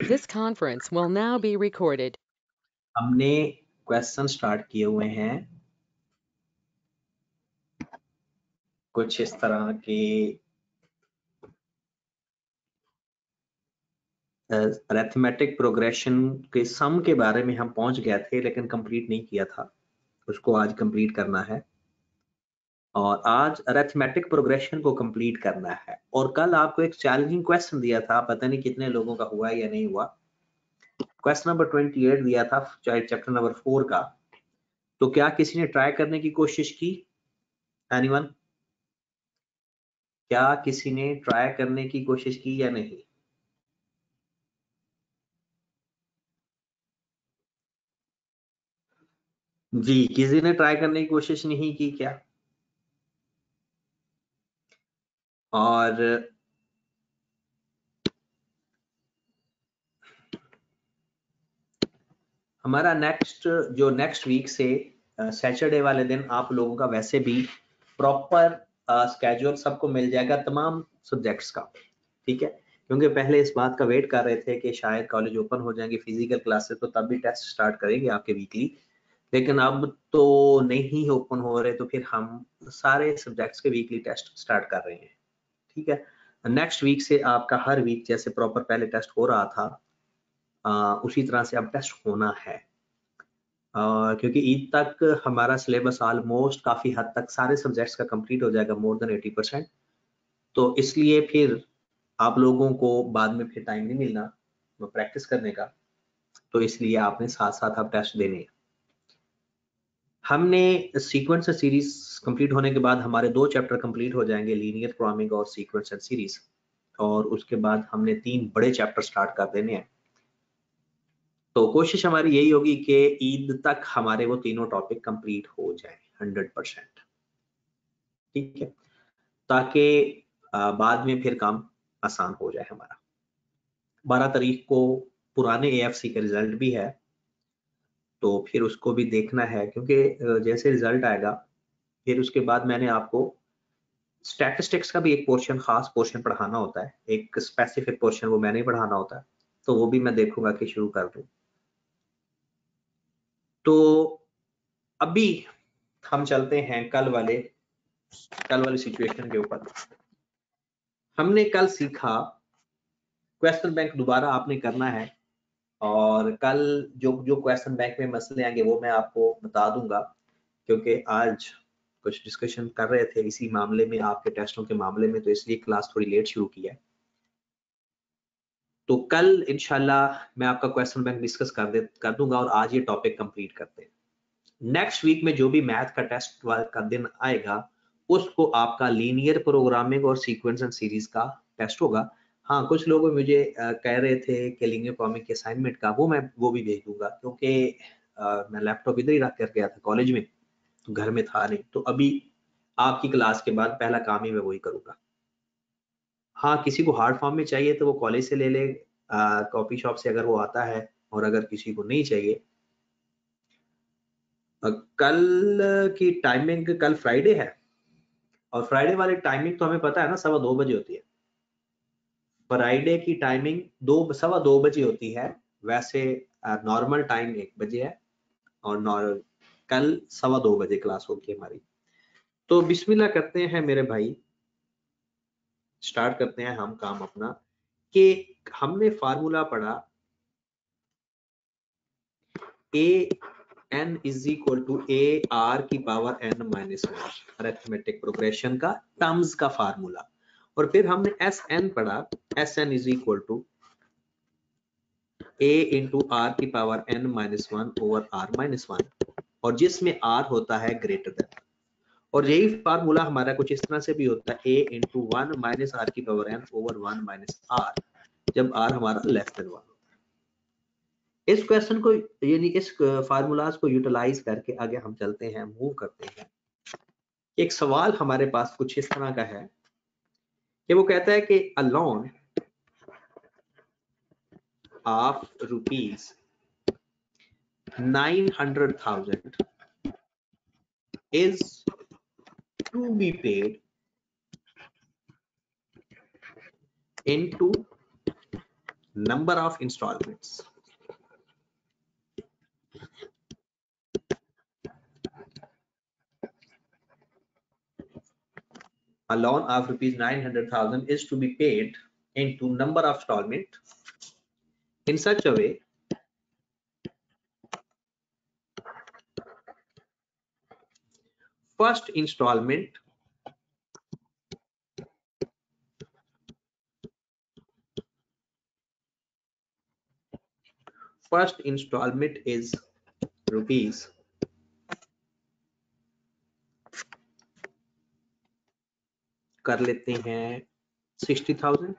This conference will now be recorded. हमने question start किए हुए हैं कुछ इस तरह के अरिथमेटिक प्रोग्रेशन के सम के बारे में हम पहुंच गए थे लेकिन कंप्लीट नहीं किया था, उसको आज कंप्लीट करना है और आज अरिथमेटिक प्रोग्रेशन को कंप्लीट करना है। और कल आपको एक चैलेंजिंग क्वेश्चन दिया था, पता नहीं कितने लोगों का हुआ या नहीं हुआ। क्वेश्चन नंबर 28 दिया था चैप्टर नंबर 4 का, तो क्या किसी ने ट्राई करने की कोशिश की? एनीवन? क्या किसी ने ट्राई करने की कोशिश की या नहीं? जी, किसी ने ट्राई करने की कोशिश नहीं की क्या? और हमारा नेक्स्ट वीक से सैटरडे वाले दिन आप लोगों का वैसे भी प्रॉपर स्केड्यूल सबको मिल जाएगा तमाम सब्जेक्ट्स का, ठीक है? क्योंकि पहले इस बात का वेट कर रहे थे कि शायद कॉलेज ओपन हो जाएंगे फिजिकल क्लासेस तो तब भी टेस्ट स्टार्ट करेंगे आपके वीकली, लेकिन अब तो नहीं ओपन हो रहे, तो फिर हम सारे सब्जेक्ट्स के वीकली टेस्ट स्टार्ट कर रहे हैं, ठीक है? नेक्स्ट वीक से आपका हर वीक जैसे प्रॉपर पहले टेस्ट हो रहा था उसी तरह से अब टेस्ट होना है, क्योंकि ईद तक हमारा सिलेबस ऑलमोस्ट काफी हद तक सारे सब्जेक्ट्स का कंप्लीट हो जाएगा, मोर देन 80%। तो इसलिए फिर आप लोगों को बाद में फिर टाइम नहीं मिलना प्रैक्टिस करने का, तो इसलिए आपने साथ साथ अब टेस्ट देने हैं। हमने सीक्वेंस एंड सीरीज कंप्लीट होने के बाद हमारे 2 चैप्टर कंप्लीट हो जाएंगे, लीनियर प्रोग्रामिंग और सीक्वेंस एंड सीरीज, और उसके बाद हमने 3 बड़े चैप्टर स्टार्ट कर देने हैं। तो कोशिश हमारी यही होगी कि ईद तक हमारे वो तीनों टॉपिक कंप्लीट हो जाए 100%, ठीक है? ताकि बाद में फिर काम आसान हो जाए हमारा। 12 तारीख को पुराने AFC का रिजल्ट भी है, तो फिर उसको भी देखना है, क्योंकि जैसे रिजल्ट आएगा फिर उसके बाद मैंने आपको स्टैटिस्टिक्स का भी एक पोर्शन, खास पोर्शन पढ़ाना होता है, एक स्पेसिफिक पोर्शन वो मैंने ही पढ़ाना होता है, तो वो भी मैं देखूंगा कि शुरू कर दूं। तो अभी हम चलते हैं कल वाली सिचुएशन के ऊपर। हमने कल सीखा क्वेश्चन बैंक दोबारा आपने करना है, और कल जो जो क्वेश्चन बैंक में मसले आएंगे वो मैं आपको बता दूंगा, क्योंकि आज कुछ डिस्कशन कर रहे थे इसी मामले में, आपके टेस्टों के मामले में, तो इसलिए क्लास थोड़ी लेट शुरू की है। तो कल इंशाल्लाह मैं आपका क्वेश्चन बैंक डिस्कस कर दूंगा और आज ये टॉपिक कंप्लीट करते हैं। नेक्स्ट वीक में जो भी मैथ का टेस्ट का दिन आएगा उसको आपका लीनियर प्रोग्रामिंग और सीक्वेंस एंड सीरीज का टेस्ट होगा। हाँ, कुछ लोग मुझे कह रहे थे कि लीनियर प्रोग्रामिंग के असाइनमेंट का वो भी भेज दूंगा, क्योंकि मैं लैपटॉप इधर ही रख कर गया था कॉलेज में, तो घर में था नहीं, तो अभी आपकी क्लास के बाद पहला काम ही मैं वही करूंगा। हाँ, किसी को हार्ड फॉर्म में चाहिए तो वो कॉलेज से ले ले, कॉपी शॉप से अगर वो आता है, और अगर किसी को नहीं चाहिए, कल की टाइमिंग, कल फ्राइडे है और फ्राइडे वाली टाइमिंग तो हमें पता है ना, 2:15 होती है। फ्राइडे की टाइमिंग 2:15 बजे होती है, वैसे नॉर्मल टाइम 1 बजे है, और कल 2:15 क्लास होगी हमारी। तो बिस्मिल्लाह करते हैं मेरे भाई, स्टार्ट करते हैं हम काम अपना। कि हमने फार्मूला पढ़ा an is equal to ar की पावर n-1, अरिथमेटिक प्रोग्रेशन का टर्म्स का फार्मूला। और फिर हमने Sn पढ़ा, Sn is equal to a into r की पावर n-1 ओवर r-1, और जिसमें r होता है ग्रेटर देन। और यही फार्मूला हमारा कुछ इस तरह से भी होता है, a into 1 माइनस r की power n over 1 minus r, जब r हमारा लेस देन 1। इस क्वेश्चन को, यानी इस फार्मूलाज को यूटिलाइज करके आगे हम चलते हैं, मूव करते हैं। एक सवाल हमारे पास कुछ इस तरह का है कि वो कहता है कि अ loan of ₹900,000 is to be paid into number of installments. A loan of rupees 900,000 is to be paid into number of installment in such a way first installment is rupees कर लेते हैं 60,000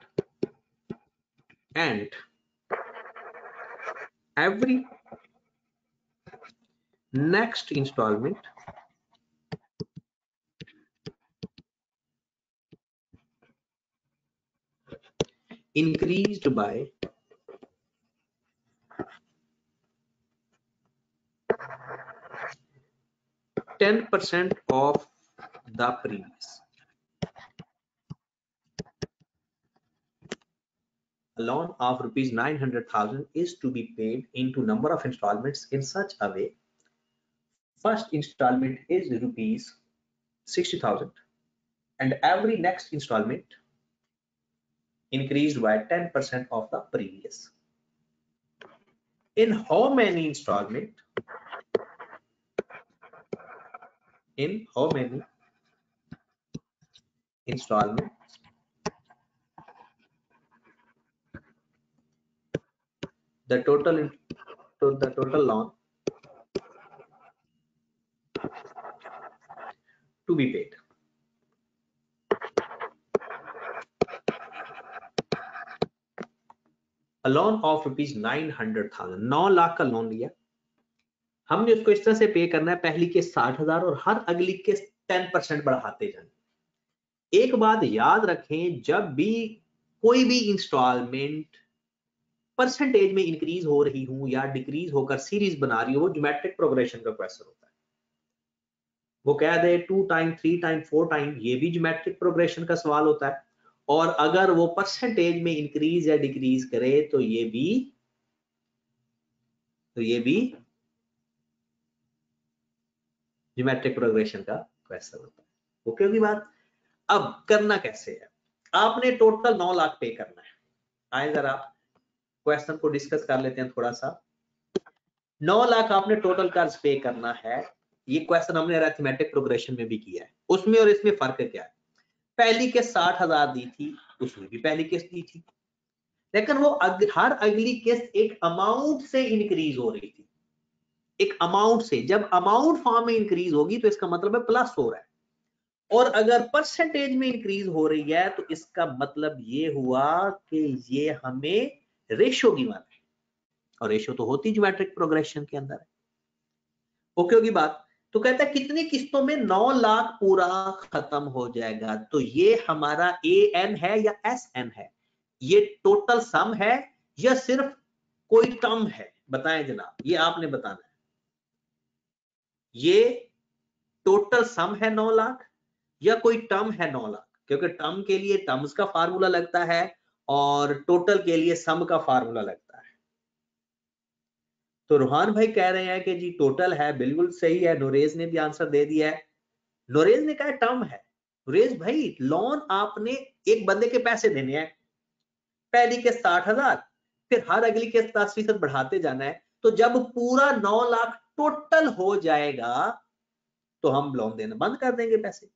and every next installment increased by 10% of the previous. A loan of rupees 900,000 is to be paid into number of installments in such a way first installment is rupees 60,000 and every next installment increased by 10% of the previous. In how many installment? In how many installments the total loan to be paid? A loan of rupees 900,000 9 lakh का loan लिया हमने उसको इस तरह से पे करना है पहली के 60,000 और हर अगली के 10% बढ़ाते जाए। एक बात याद रखें जब भी कोई भी इंस्टॉलमेंट परसेंटेज में इंक्रीज हो रही हूं या डिक्रीज होकर सीरीज बना रही हो वो ज्योमेट्रिक प्रोग्रेशन का क्वेश्चन होता है। वो कह दे 2 टाइम 3 टाइम 4 टाइम ये भी ज्योमेट्रिक प्रोग्रेशन का सवाल होता है और अगर वो परसेंटेज में इंक्रीज या डिक्रीज करे तो ये भी ज्योमेट्रिक प्रोग्रेशन का क्वेश्चन होता है। ओके होगी बात। अब करना कैसे है आपने टोटल 9 लाख पे करना है। आए जरा क्वेश्चन को डिस्कस कर लेते हैं थोड़ा सा। 9 लाख आपने टोटल कर्ज पे करना है। ये क्वेश्चन हमने अरिथमेटिक प्रोग्रेशन में भी किया है। उसमें और इसमें फर्क क्या है पहली किस्त 60,000 दी थी उसमें भी पहली किस्त दी थी लेकिन वो हर अगली किस्त एक अमाउंट से इंक्रीज हो रही थी एक अमाउंट से। जब अमाउंट फॉर्म में इंक्रीज होगी तो इसका मतलब है प्लस हो रहा है और अगर परसेंटेज में इंक्रीज हो रही है तो इसका मतलब ये हुआ कि ये हमें रेशियो गिवन है और रेशियो तो होती ज्योमेट्रिक प्रोग्रेशन के अंदर है। ओके होगी बात। तो कहता है कितनी किस्तों में 9 लाख पूरा खत्म हो जाएगा तो ये हमारा AN है या SN है ये टोटल सम है या सिर्फ कोई टर्म है बताएं जनाब ये आपने बताना है। ये टोटल सम है 9 लाख या कोई टर्म है 9 लाख क्योंकि टर्म के लिए टर्म्स का फार्मूला लगता है और टोटल के लिए सम का फार्मूला लगता है। तो रुहान भाई कह रहे हैं कि जी टोटल है बिल्कुल सही है। नोरेज ने भी आंसर दे दिया है। नोरेज ने कहा टर्म है। नोरेज भाई लोन आपने एक बंदे के पैसे देने हैं पहली के 60,000 फिर हर अगली के 10% बढ़ाते जाना है तो जब पूरा 9 लाख टोटल हो जाएगा तो हम लोन देना बंद कर देंगे पैसे।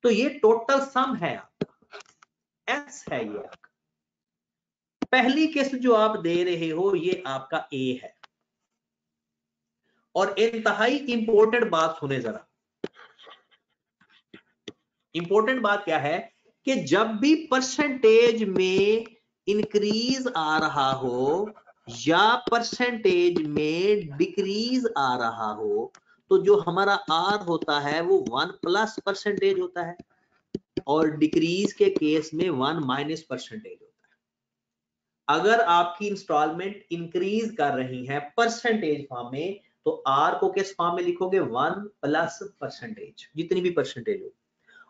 तो ये टोटल सम है आपका एस है ये आपका। पहली किस्त जो आप दे रहे हो ये आपका ए है और इंतहाई इंपॉर्टेंट बात सुने जरा। इंपॉर्टेंट बात क्या है कि जब भी परसेंटेज में इंक्रीज आ रहा हो या परसेंटेज में डिक्रीज आ रहा हो तो जो हमारा आर होता है वो 1+ % होता है और डिक्रीज के केस में 1- % होता है। अगर आपकी इंस्टॉलमेंट इंक्रीज कर रही है परसेंटेज फॉर्म में तो आर को किस फॉर्म में लिखोगे 1+% जितनी भी परसेंटेज हो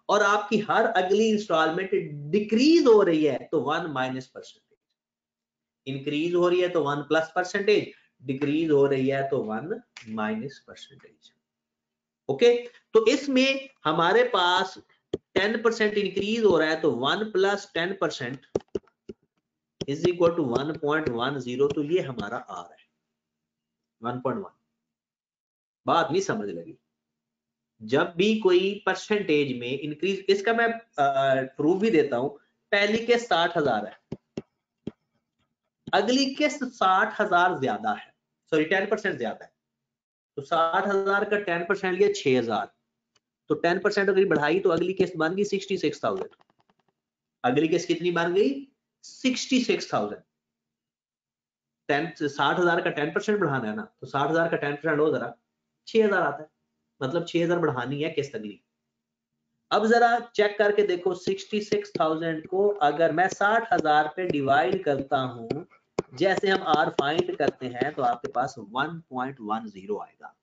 और आपकी हर अगली इंस्टॉलमेंट डिक्रीज हो रही है तो 1- %। इंक्रीज हो रही है तो 1 प्लस परसेंटेज, डिक्रीज हो रही है तो 1 माइनस परसेंटेज। ओके, तो इसमें हमारे पास 10% इंक्रीज हो रहा है तो 1 प्लस 10% इज इक्वल टू 1.10, तो ये हमारा आर है 1.1। बात नहीं समझ लगी? जब भी कोई परसेंटेज में इंक्रीज, इसका मैं प्रूफ भी देता हूं। पहली किस्त 60,000 है, अगली किस्त 60,000 ज्यादा है, सॉरी 10% ज्यादा है, तो 60,000 का 10% लिया 6,000, तो 10% अगर बढ़ाई तो अगली किस्त बन गई 66,000। अगली किस्त कितनी बन गई? 66,000। 60,000 का 10% बढ़ाना है ना, तो 60,000 का 10% हो जरा 6,000 आता है, मतलब 6,000 बढ़ानी है किस्त अगली। अब जरा चेक करके देखो 66,000 को अगर मैं 60,000 पे डिवाइड करता हूं, जैसे हम आर फाइंड करते हैं, तो आपके पास 1.10 आएगा।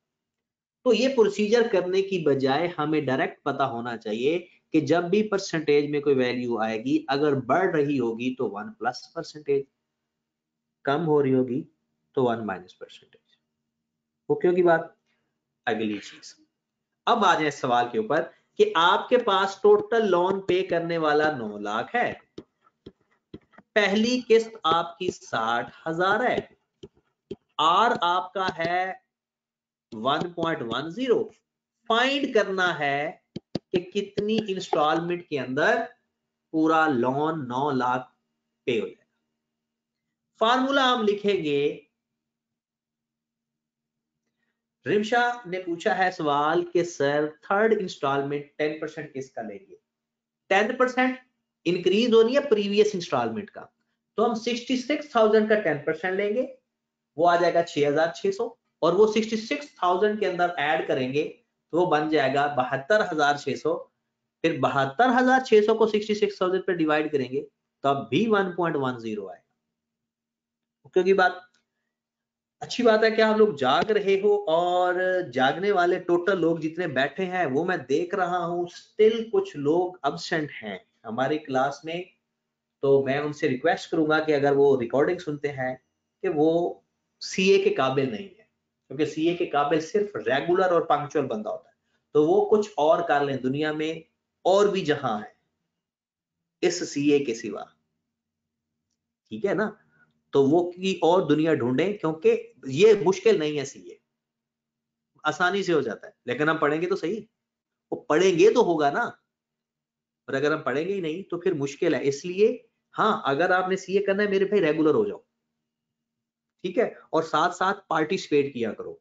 तो ये प्रोसीजर करने की बजाय हमें डायरेक्ट पता होना चाहिए कि जब भी परसेंटेज में कोई वैल्यू आएगी, अगर बढ़ रही होगी तो 1 प्लस परसेंटेज, कम हो रही होगी तो 1 माइनस परसेंटेज। ओके होगी बात? अगली चीज, अब आ जाए सवाल के ऊपर कि आपके पास टोटल लोन पे करने वाला 9 लाख है, पहली किस्त आपकी 60,000 है, आर आपका है 1.10, फाइंड करना है कि कितनी इंस्टॉलमेंट के अंदर पूरा लोन 9 लाख पे हो जाएगा। फार्मूला हम लिखेंगे, रिमशा ने पूछा है सवाल कि सर थर्ड इंस्टॉलमेंट 10% किसका लेंगे? 10% इंक्रीज होनी है प्रीवियस इंस्टॉलमेंट का, तो हम 66,000 का 10% लेंगे, वो आ जाएगा 6,600, और वो 66,000 के अंदर ऐड करेंगे तो वो बन जाएगा 72,600। फिर 72,600 को 66,000 पे डिवाइड करेंगे तब भी 1.10 आएगा। क्योंकि बात अच्छी बात है कि आप लोग जाग रहे हो, और जागने वाले टोटल लोग जितने बैठे हैं वो मैं देख रहा हूं, स्टिल कुछ लोग अब्सेंट हैं हमारी क्लास में। तो मैं उनसे रिक्वेस्ट करूंगा कि अगर वो रिकॉर्डिंग सुनते हैं कि वो सीए के काबिल नहीं है, क्योंकि सीए के काबिल सिर्फ रेगुलर और पंक्चुअल बंदा होता है, तो वो कुछ और कर लें, दुनिया में और भी जहां है इस सीए के सिवा, ठीक है ना? तो वो की और दुनिया ढूंढे, क्योंकि ये मुश्किल नहीं है, सीए आसानी से हो जाता है, लेकिन हम पढ़ेंगे तो सही, वो पढ़ेंगे तो होगा ना, और अगर हम पढ़ेंगे ही नहीं तो फिर मुश्किल है। इसलिए हाँ, अगर आपने सीए करना है मेरे भाई रेगुलर हो जाओ, ठीक है, और साथ साथ पार्टिसिपेट किया करो,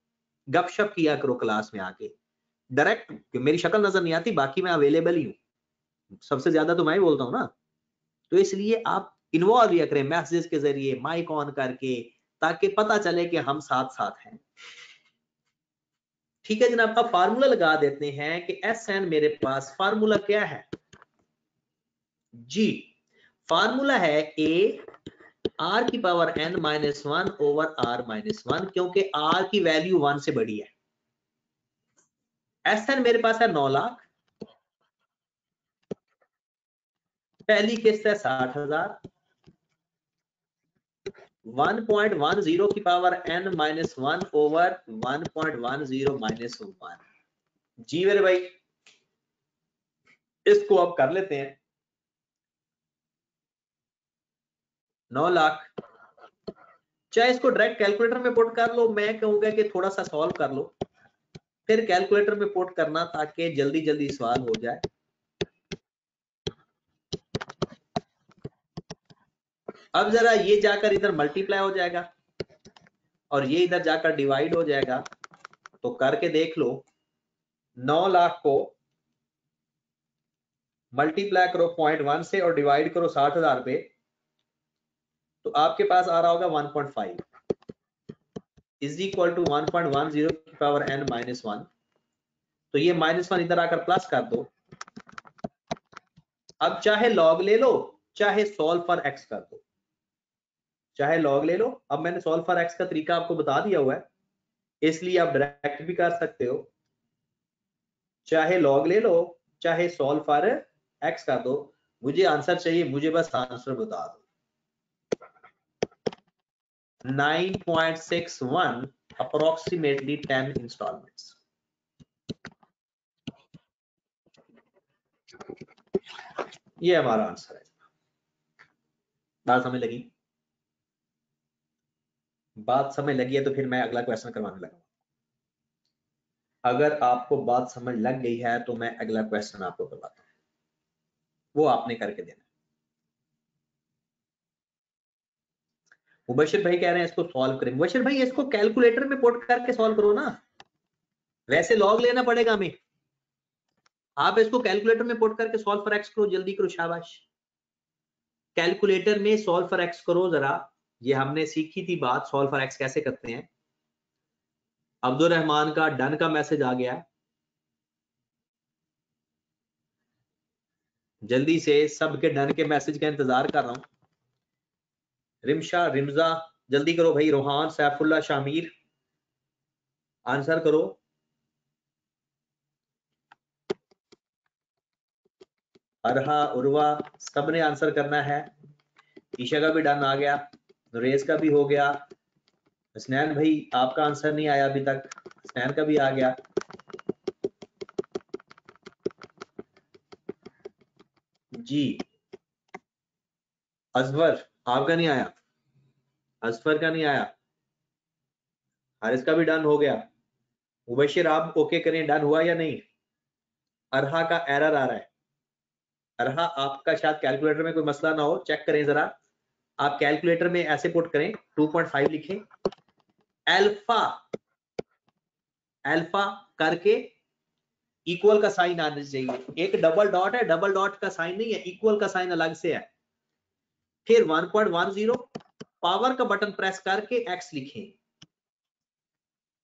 गपशप किया करो क्लास में आके। डायरेक्ट मेरी शक्ल नजर नहीं आती, बाकी मैं अवेलेबल ही हूँ, सबसे ज्यादा तो मैं ही बोलता हूँ ना, तो इसलिए आप इन्वॉल्व किया करें मैसेजेस के जरिए, माइक ऑन करके, ताकि पता चले कि हम साथ साथ हैं। ठीक है जनाब, अब फार्मूला लगा देते हैं कि एस एन मेरे पास फार्मूला क्या है जी? फार्मूला है ए आर की power n minus 1 over r minus 1, क्योंकि आर की वैल्यू 1 से बड़ी है। एस एन मेरे पास है 9 लाख, पहली किस्त है 60,000, 1.10 की power n minus 1 over 1.10 minus 1। जी मेरे भाई, इसको अब कर लेते हैं। 9 लाख, चाहे इसको डायरेक्ट कैलकुलेटर में पुट कर लो, मैं कहूंगा कि थोड़ा सा सॉल्व कर लो, फिर कैलकुलेटर में पुट करना, ताकि जल्दी जल्दी सवाल हो जाए। अब जरा ये जाकर इधर मल्टीप्लाई हो जाएगा और ये इधर जाकर डिवाइड हो जाएगा, तो करके देख लो। 9 लाख को मल्टीप्लाई करो 0.1 से और डिवाइड करो 60,000 पे, तो आपके पास आ रहा होगा 1.5 इज इक्वल टू 1.10 की पावर n माइनस 1। तो ये -1 इधर आकर प्लस कर दो। अब चाहे लॉग ले लो, चाहे सॉल्व फॉर x कर दो, चाहे लॉग ले लो। अब मैंने सॉल्व फॉर x का तरीका आपको बता दिया हुआ है, इसलिए आप डायरेक्ट भी कर सकते हो। चाहे लॉग ले लो, चाहे सॉल्व फॉर x कर दो। मुझे आंसर चाहिए, मुझे बस आंसर बता दो। 9.61 approximately 10 installments. ये हमारा आंसर है। बात समझ लगी? बात समझ लगी है तो फिर मैं अगला क्वेश्चन करवाने लगा। अगर आपको बात समझ लग गई है तो मैं अगला क्वेश्चन आपको करवाता हूँ, वो आपने करके देना। मुबशिर भाई कह रहे हैं इसको सॉल्व करें। मुबशिर भाई इसको कैलकुलेटर में पुट करके सॉल्व करो ना, वैसे लॉग लेना पड़ेगा हमें। आप इसको कैलकुलेटर में पुट करके सॉल्व फॉर एक्स करो, जल्दी करो, शाबाश। कैलकुलेटर में सॉल्व फॉर एक्स करो जरा। ये हमने सीखी थी बात, सॉल्व फॉर एक्स कैसे करते हैं। अब्दुल रहमान का डन का मैसेज आ गया, जल्दी से सबके डन के मैसेज का इंतजार कर रहा हूं। रिमशा, रिमजा, जल्दी करो भाई। रोहान, सैफुल्ला, शामिर, आंसर करो। अरहा, उर्वा, सबने आंसर करना है। ईशा का भी डन आ गया, नरेश का भी हो गया। हसनैन भाई आपका आंसर नहीं आया अभी तक, हसनैन का भी आ गया। जी अजवर आपका नहीं आया, असफर का नहीं आया, हारिस का भी डन हो गया। मुबशिर आप ओके करें, डन हुआ या नहीं? अरहा का एरर आ रहा है। अरहा आपका शायद कैलकुलेटर में कोई मसला ना हो, चेक करें जरा। आप कैलकुलेटर में ऐसे पुट करें, 2.5 लिखें, अल्फा अल्फा करके इक्वल का साइन आना चाहिए। एक डबल डॉट है, डबल डॉट का साइन नहीं है, इक्वल का साइन अलग से है। फिर 1.10 पावर का बटन प्रेस करके एक्स लिखें,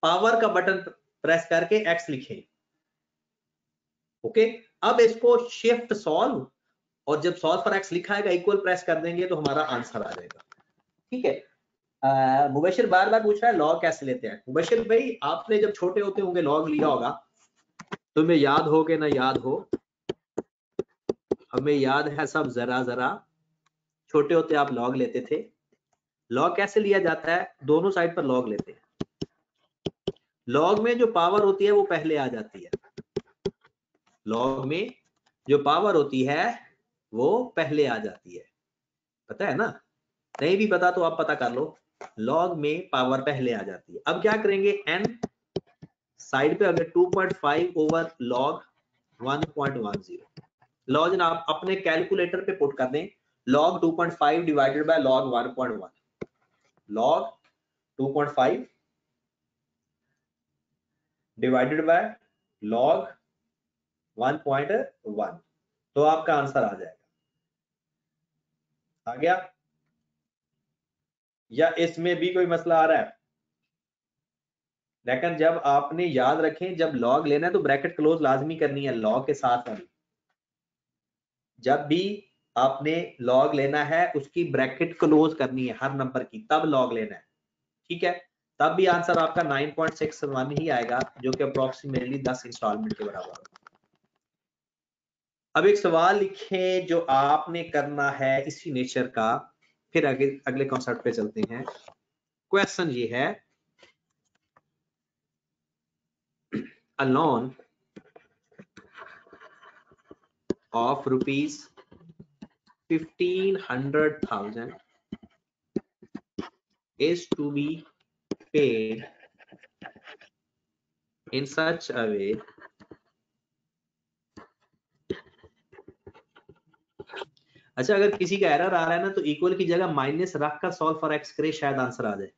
पावर का बटन प्रेस करके एक्स लिखें। ओके, अब इसको शिफ्ट सॉल्व, और जब सॉल्व फॉर एक्स लिखा है इक्वल प्रेस कर देंगे तो हमारा आंसर आ जाएगा। ठीक है। मुबशिर बार बार पूछ रहा है लॉग कैसे लेते हैं। मुबशिर भाई आपने जब छोटे होते होंगे लॉग लिया होगा, तुम्हें याद हो कि ना याद हो, हमें याद है सब जरा जरा। छोटे होते आप लॉग लेते थे। लॉग कैसे लिया जाता है? दोनों साइड पर लॉग लेते हैं। लॉग में जो पावर होती है वो पहले आ जाती है, लॉग में जो पावर होती है वो पहले आ जाती है, पता है ना? नहीं भी पता तो आप पता कर लो, लॉग में पावर पहले आ जाती है। अब क्या करेंगे, n साइड पे अगर 2.5 ओवर लॉग 1.10, लॉग जनाब अपने कैलकुलेटर पे पुट कर दें, log 2.5 divided by log 1.1, log 2.5 divided by log 1.1, तो आपका आंसर आ जाएगा। आ गया? या इसमें भी कोई मसला आ रहा है? लेकिन जब आपने याद रखें, जब लॉग लेना है तो ब्रैकेट क्लोज लाजमी करनी है लॉग के साथ वाली। जब भी आपने लॉग लेना है उसकी ब्रैकेट क्लोज करनी है हर नंबर की, तब लॉग लेना है। ठीक है, तब भी आंसर आपका 9.61 ही आएगा, जो कि अप्रोक्सीमेटली 10 इंस्टॉलमेंट के बराबर है। अब एक सवाल लिखें जो आपने करना है इसी नेचर का, फिर अगले कॉन्सेप्ट पे चलते हैं। क्वेश्चन ये है, a loan of rupees 1500,000 is to be paid in such a way अच्छा, अगर किसी का एरर आ रहा है ना तो इक्वल की जगह माइनस रख कर सॉल्व फॉर एक्स करे, शायद आंसर आ जाए।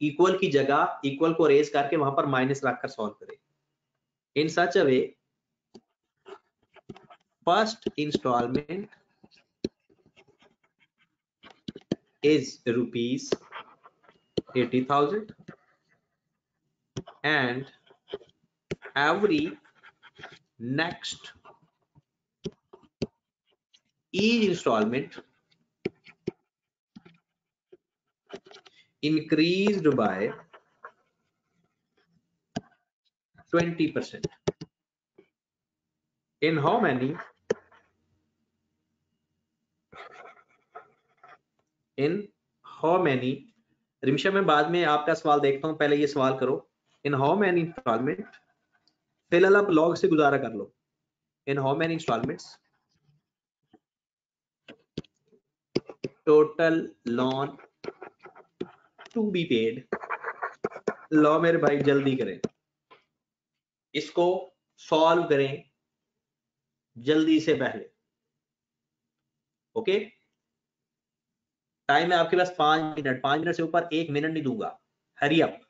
इक्वल की जगह इक्वल को रेज करके वहां पर माइनस रख कर सॉल्व करे। इन सच अ वे first instalment is rupees 80,000 and every next each installment increased by 20%. In how many? In how many Rimsha मैं बाद में आपका सवाल देखता हूँ, पहले ये सवाल करो। इन हाउ मैनी इंस्टॉलमेंट, फिलहाल आप लॉग से गुजारा कर लो। In how many installments total loan to be paid. लो मेरे भाई जल्दी करें, इसको सॉल्व करें जल्दी से पहले। ओके, टाइम है आपके पास 5 मिनट, 5 मिनट से ऊपर 1 मिनट नहीं दूंगा। Hurry up.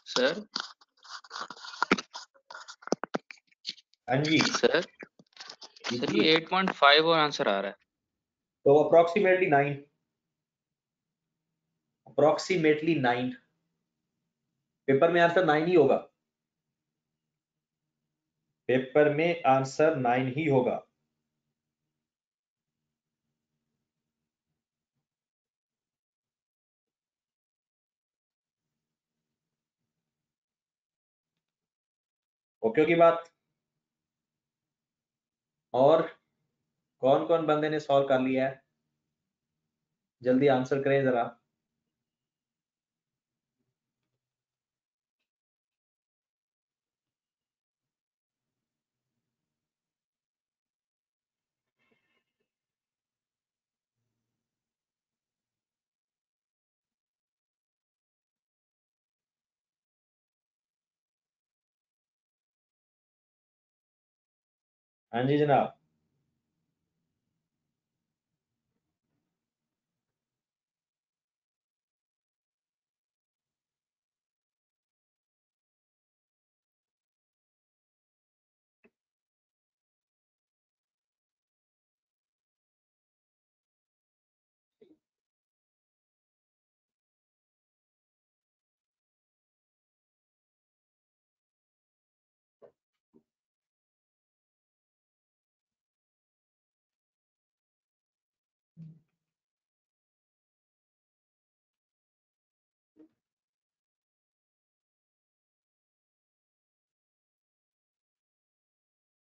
सर हाँ जी सर सर ये 8.5 और आंसर आ रहा है। तो अप्रोक्सीमेटली 9, अप्रोक्सीमेटली 9। पेपर में आंसर 9 ही होगा, पेपर में आंसर 9 ही होगा। ओके की बात। और कौन कौन बंदे ने सॉल्व कर लिया है, जल्दी आंसर करें जरा। हाँ जी जनाब।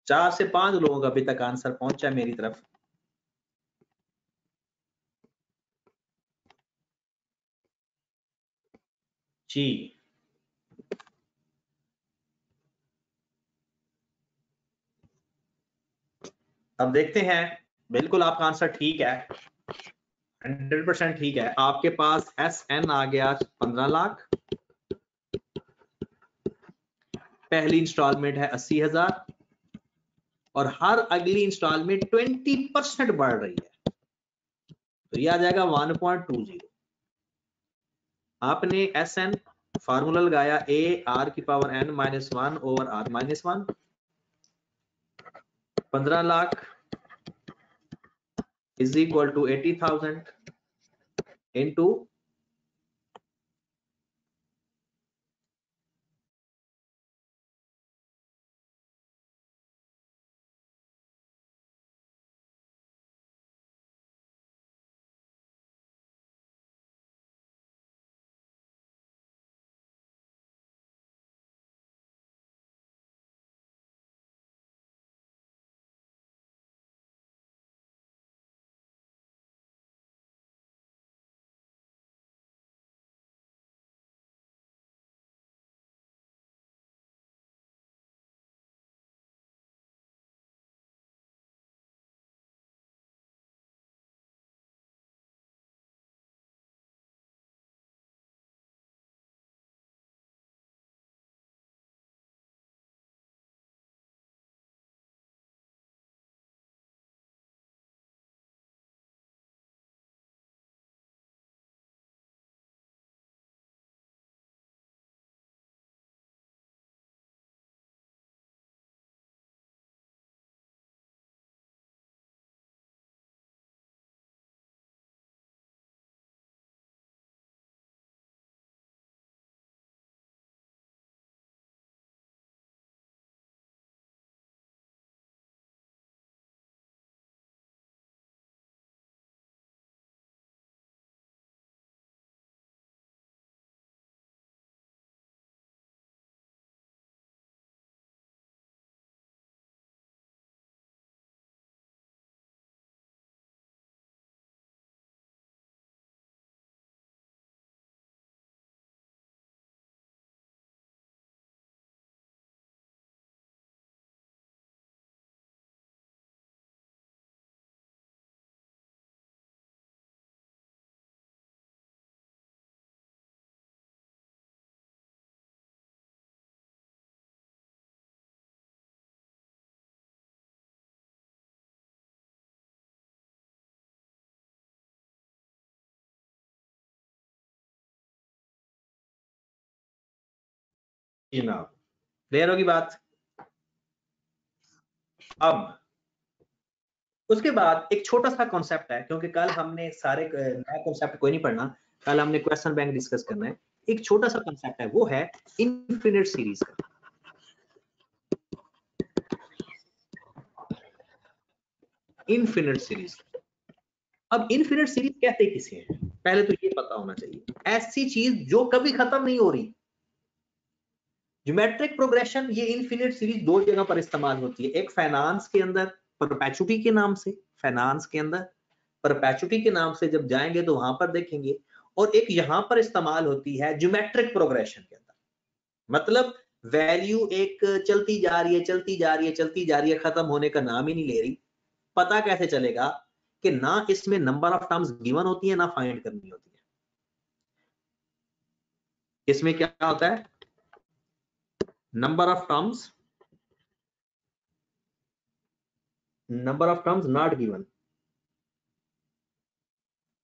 चार से 5 लोगों का अभी तक आंसर पहुंचा मेरी तरफ। जी अब देखते हैं। बिल्कुल आपका आंसर ठीक है, 100% ठीक है। आपके पास SN आ गया 15 लाख, पहली इंस्टॉलमेंट है 80,000 और हर अगली इंस्टॉलमेंट 20% बढ़ रही है, तो ये आ जाएगा 1.20। आपने SN फार्मूला लगाया AR⁻n-1/R-1, 15 lakh is equal to 80,000 into जनाब क्लियर होगी बात। अब उसके बाद एक छोटा सा कॉन्सेप्ट है, क्योंकि कल हमने सारे नया कॉन्सेप्ट कोई नहीं पढ़ना, कल हमने क्वेश्चन बैंक डिस्कस करना है। एक छोटा सा कॉन्सेप्ट है, वो है इनफिनिट सीरीज का। इनफिनिट सीरीज, अब इनफिनिट सीरीज कहते किसे हैं, पहले तो ये पता होना चाहिए। ऐसी चीज जो कभी खत्म नहीं हो रही। ज्योमेट्रिक प्रोग्रेशन, ये इनफिनिट सीरीज दो जगह पर इस्तेमाल होती है। एक फाइनेंस के अंदर परपेचुटी के नाम से, फाइनेंस के अंदर परपेचुटी के नाम से जब जाएंगे तो वहां पर देखेंगे, और एक यहां पर इस्तेमाल होती है ज्योमेट्रिक प्रोग्रेशन के अंदर। मतलब वैल्यू एक चलती जा रही है, चलती जा रही है, चलती जा रही है, खत्म होने का नाम ही नहीं ले रही। पता कैसे चलेगा कि ना इसमें नंबर ऑफ टर्म्स गिवन होती है, ना फाइंड करनी होती है। इसमें क्या होता है, number of terms not given,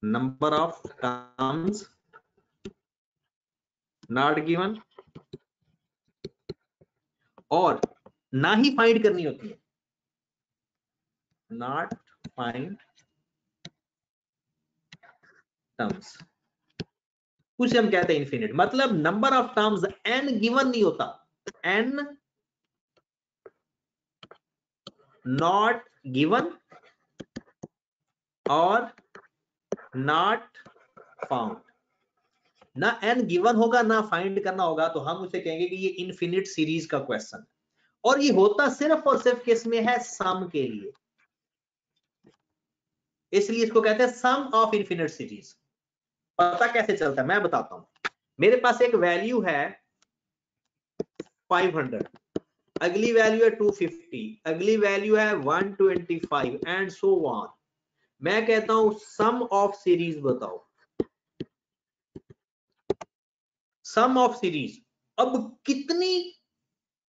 number of terms not given, और ना ही फाइंड करनी होती है, not find terms, उसे हम कहते हैं इनफिनिट। मतलब number of terms n given नहीं होता, n not given और not found। ना n गिवन होगा, ना फाइंड करना होगा, तो हम उसे कहेंगे कि ये इनफिनिट सीरीज का क्वेश्चन है। और ये होता सिर्फ और सिर्फ किस में है, सम के लिए, इसलिए इसको कहते हैं सम ऑफ इनफिनिट सीरीज। पता कैसे चलता है मैं बताता हूं। मेरे पास एक वैल्यू है 500, अगली वैल्यू है 250, अगली वैल्यू है 125 एंड सो ऑन। मैं कहता हूं सम ऑफ सीरीज बताओ, सम ऑफ सीरीज। अब कितनी,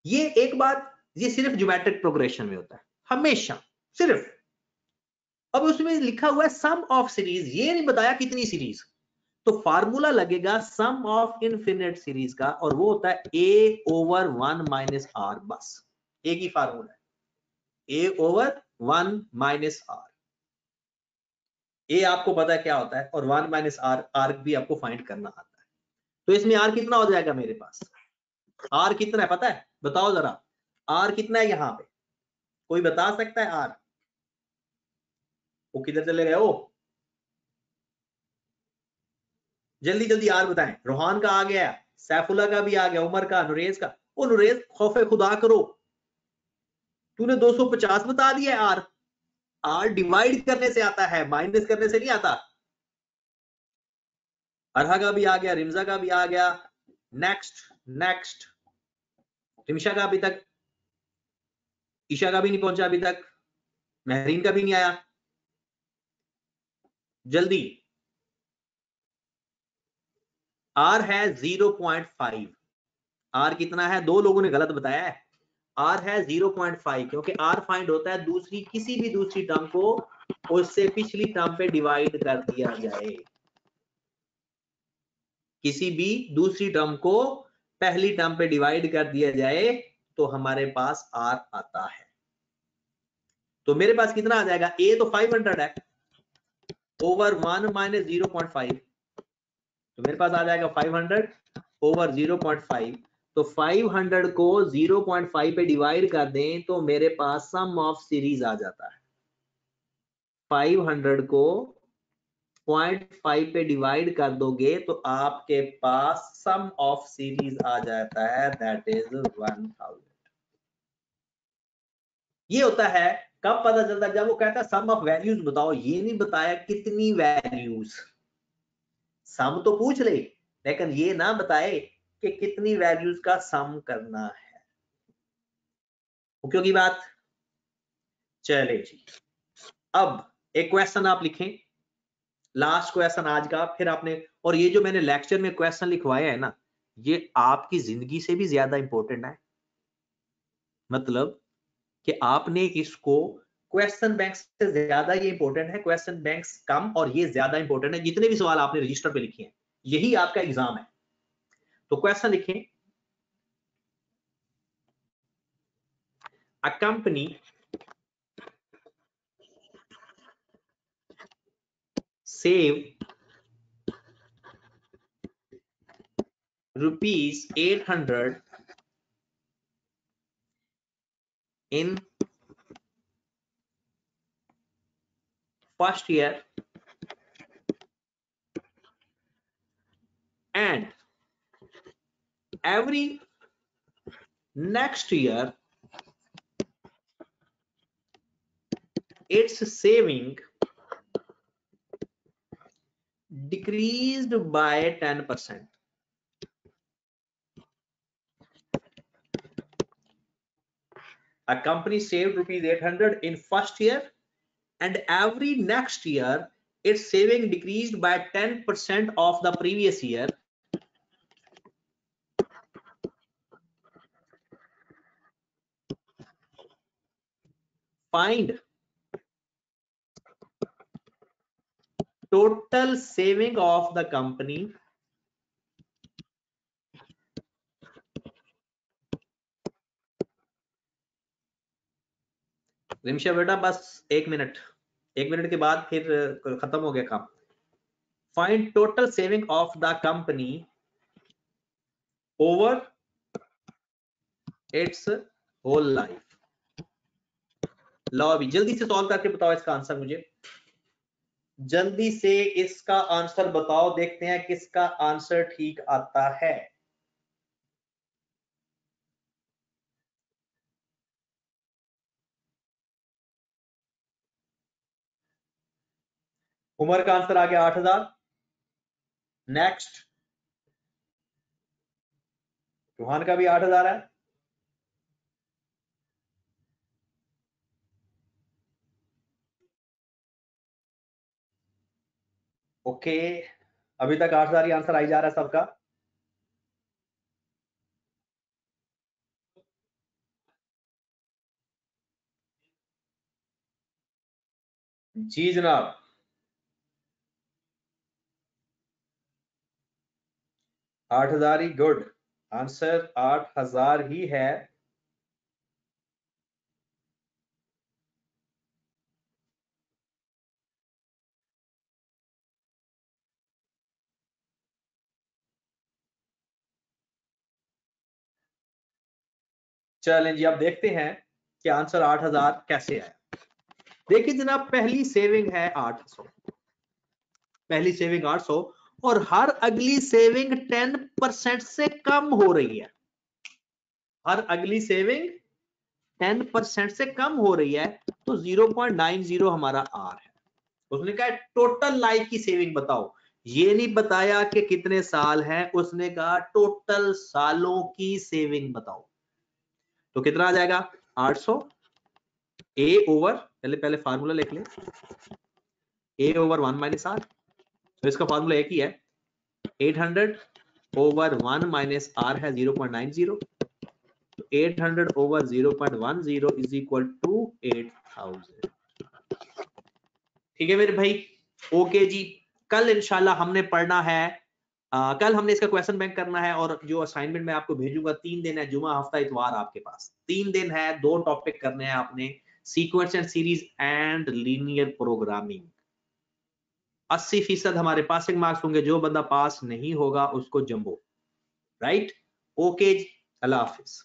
ये एक बात, ये सिर्फ ज्योमेट्रिक प्रोग्रेशन में होता है हमेशा, सिर्फ। अब उसमें लिखा हुआ है सम ऑफ सीरीज, ये नहीं बताया कितनी सीरीज। तो फार्मूला लगेगा सम ऑफ इनफिनिट सीरीज का, और वो होता है a ओवर 1 माइनस आर। बस एक ही फार्मूला है, a ओवर 1 माइनस आर। ए आपको पता है क्या होता है, और 1 माइनस आर, आर भी आपको फाइंड करना आता है। तो इसमें आर कितना हो जाएगा मेरे पास? आर कितना है पता है? बताओ जरा, आर कितना है यहाँ पे? कोई बता सकता है आर? वो किधर चले गए हो? जल्दी जल्दी आर बताएं। रोहान का आ गया, सैफुल्ला का भी आ गया, उमर का, नुरेज का। ओ नुरेज, खौफे खुदा करो, तूने 250 बता दिया आर। आर डिवाइड करने से आता है, माइनस करने से नहीं आता। अरहा का भी आ गया, रिमजा का भी आ गया। नेक्स्ट नेक्स्ट, रिमशा का अभी तक, ईशा का भी नहीं पहुंचा अभी तक, महरीन का भी नहीं आया। जल्दी। आर है 0.5। आर कितना है? दो लोगों ने गलत बताया है। आर है 0.5, क्योंकि आर फाइंड होता है दूसरी, किसी भी दूसरी टर्म को उससे पिछली टर्म पे डिवाइड कर दिया जाए। किसी भी दूसरी टर्म को पहली टर्म पे डिवाइड कर दिया जाए तो हमारे पास आर आता है। तो मेरे पास कितना आ जाएगा? ए तो 500 है, ओवर 1 माइनस 0.5, तो मेरे पास आ जाएगा 500 ओवर 0.5। तो 500 को 0.5 पे डिवाइड कर दें तो मेरे पास सम ऑफ सीरीज आ जाता है। 500 को 0.5 पे डिवाइड कर दोगे तो आपके पास सम ऑफ सीरीज आ जाता है, दैट इज 1000। ये होता है कब पता चलता है? जब वो कहता है सम ऑफ वैल्यूज बताओ। ये नहीं बताया कितनी वैल्यूज। सम तो पूछ ले, लेकिन ये ना बताए कि कितनी वैल्यूज का सम करना है। क्योंकि बात चले जी। अब एक क्वेश्चन आप लिखें, लास्ट क्वेश्चन आज का, फिर आपने, और ये जो मैंने लेक्चर में क्वेश्चन लिखवाया है ना, ये आपकी जिंदगी से भी ज्यादा इंपॉर्टेंट है। मतलब कि आपने इसको, क्वेश्चन बैंक से ज्यादा ये इंपॉर्टेंट है। क्वेश्चन बैंक कम और ये ज्यादा इंपॉर्टेंट है। जितने भी सवाल आपने रजिस्टर पे लिखे हैं, यही आपका एग्जाम है। तो क्वेश्चन लिखें, a company save rupees 800 in first year and every next year its saving decreased by 10%. A company saved rupees 800 in first year and every next year its saving decreased by 10% of the previous year. Find total saving of the company Rimsha बेटा बस 1 minute, 1 minute के बाद फिर खत्म हो गया काम। Find total saving of the company over its whole life. लो अभी जल्दी से सॉल्व करके बताओ इसका आंसर मुझे, जल्दी से इसका आंसर बताओ, देखते हैं किसका आंसर ठीक आता है। उमर का आंसर आ गया 8000। नेक्स्ट, रोहान का भी 8000 है। ओके, अभी तक 8000 ही आंसर आई जा रहा है सबका। जी जनाब, 8000 ही गुड आंसर, 8000 ही है। चलें जी, अब देखते हैं कि आंसर 8000 कैसे आया। देखिए जनाब, पहली सेविंग है 800, पहली सेविंग 800 और हर अगली सेविंग 10% से कम हो रही है। हर अगली सेविंग 10% से कम हो रही है, तो 0.90 हमारा आर है। उसने कहा टोटल लाइफ की सेविंग बताओ, ये नहीं बताया कि कितने साल हैं, उसने कहा टोटल सालों की सेविंग बताओ। तो कितना आ जाएगा 800 ए ओवर, पहले फार्मूला लिख ले, ए ओवर 1 माइनस आर, तो इसका फार्मूला एक ही है, 800 ओवर 1 माइनस आर है 0.90, तो 800 ओवर 0.10 इज इक्वल टू 8000। ठीक है मेरे भाई, ओके जी। कल इंशाल्लाह हमने पढ़ना है, कल हमने इसका क्वेश्चन बैंक करना है, और जो असाइनमेंट मैं आपको भेजूंगा 3 दिन है, जुमा हफ्ता इतवार, आपके पास 3 दिन है, 2 टॉपिक करने हैं आपने, sequence and series and linear programming. 80% हमारे पासिंग मार्क्स होंगे, जो बंदा पास नहीं होगा उसको जंबो, राइट। ओके जी, अल्लाह हाफिज।